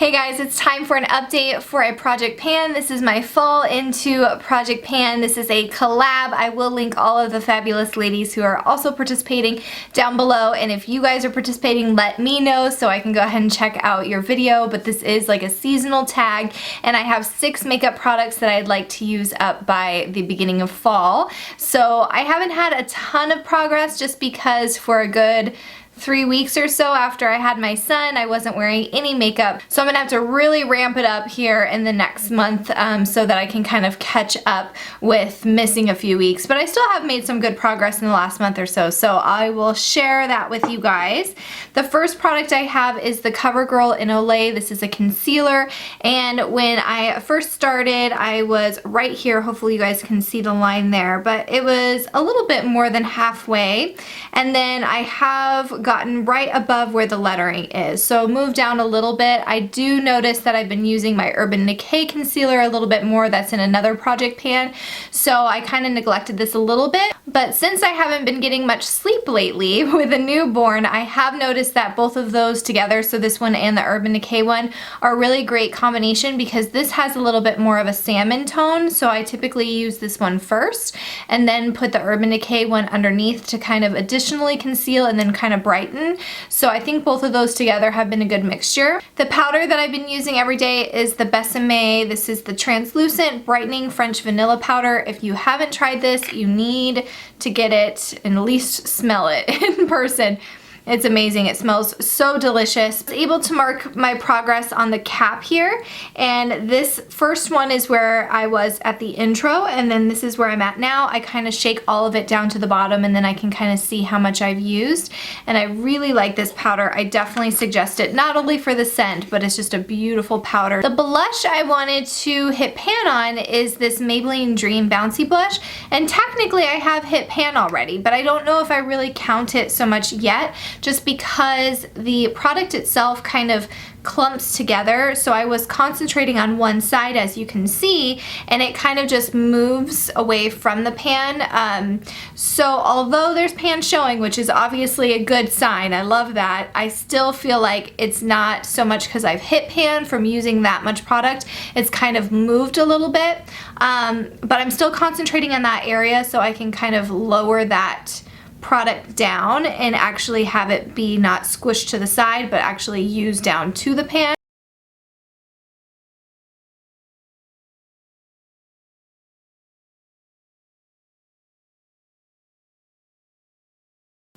Hey guys, it's time for an update for a project pan. This is my fall into project pan. This is a collab. I will link all of the fabulous ladies who are also participating down below, and if you guys are participating, let me know so I can go ahead and check out your video. But this is like a seasonal tag, and I have 6 makeup products that I'd like to use up by the beginning of fall. So I haven't had a ton of progress just because for a good 3 weeks or so after I had my son, I wasn't wearing any makeup. So I'm gonna have to really ramp it up here in the next month so that I can kind of catch up with missing a few weeks. But I still have made some good progress in the last month or so, so I will share that with you guys. The first product I have is the Covergirl Olay. This is a concealer, and when I first started, I was right here. Hopefully you guys can see the line there, but it was a little bit more than halfway, and then I have gotten right above where the lettering is. So move down a little bit. I do notice that I've been using my Urban Decay concealer a little bit more. That's in another project pan. So I kind of neglected this a little bit. But since I haven't been getting much sleep lately with a newborn, I have noticed that both of those together, so this one and the Urban Decay one, are a really great combination because this has a little bit more of a salmon tone. So I typically use this one first and then put the Urban Decay one underneath to kind of additionally conceal and then kind of brighten. So I think both of those together have been a good mixture. The powder that I've been using every day is the Besame. This is the translucent brightening French vanilla powder. If you haven't tried this, you need to get it and at least smell it in person. It's amazing. It smells so delicious. I was able to mark my progress on the cap here, and this first one is where I was at the intro, and then this is where I'm at now. I kind of shake all of it down to the bottom, and then I can kind of see how much I've used, and I really like this powder. I definitely suggest it, not only for the scent, but it's just a beautiful powder. The blush I wanted to hit pan on is this Maybelline Dream Bouncy blush, and technically I have hit pan already, but I don't know if I really count it so much yet, just because the product itself kind of clumps together. So I was concentrating on one side, as you can see, and it kind of just moves away from the pan. So although there's pan showing, which is obviously a good sign, I love that, I still feel like it's not so much because I've hit pan from using that much product. It's kind of moved a little bit, but I'm still concentrating on that area so I can kind of lower that product down and actually have it be not squished to the side but actually used down to the pan.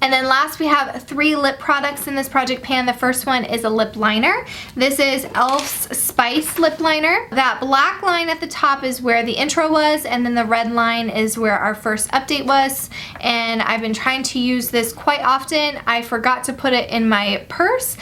And then last we have 3 lip products in this project pan. The first one is a lip liner. This is Elle's Spice lip liner. That black line at the top is where the intro was, and then the red line is where our first update was. And I've been trying to use this quite often. I forgot to put it in my purse,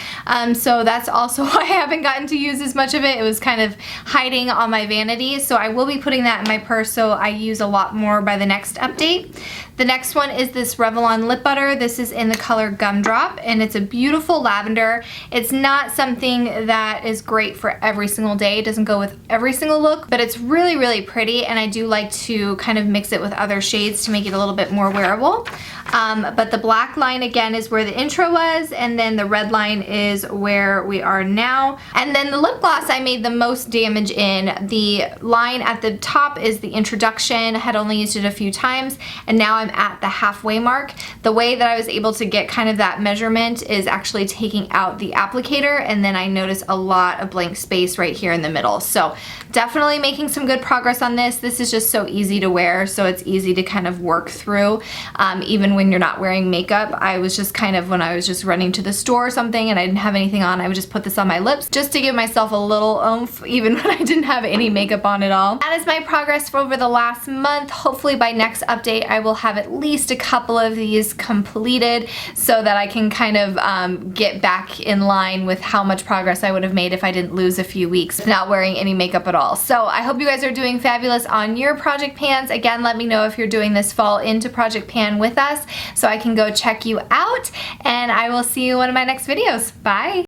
so that's also why I haven't gotten to use as much of it. It was kind of hiding on my vanity, so I will be putting that in my purse so I use a lot more by the next update. The next one is this Revlon lip butter. This is in the color Gumdrop, and it's a beautiful lavender. It's not something that is great for every single day. It doesn't go with every single look, but it's really, really pretty, and I do like to kind of mix it with other shades to make it a little bit more wearable. But the black line again is where the intro was, and then the red line is where we are now. And then the lip gloss I made the most damage in. The line at the top is the introduction. I had only used it a few times, and now I'm at the halfway mark. The way that I was able to get kind of that measurement is actually taking out the applicator, and then I notice a lot of blank space right here in the middle. So definitely making some good progress on this. This is just so easy to wear, so it's easy to kind of work through even when you're not wearing makeup. I was just kind of, when I was just running to the store or something and I didn't have anything on, I would just put this on my lips just to give myself a little oomph even when I didn't have any makeup on at all. That is my progress for over the last month. Hopefully by next update I will have at least a couple of these completed so that I can kind of get back in line with how much progress I would have made if I didn't lose a few weeks not wearing any makeup at all. So I hope you guys are doing fabulous on your project pans. Again, let me know if you're doing this fall into project pan with us so I can go check you out, and I will see you in one of my next videos. Bye!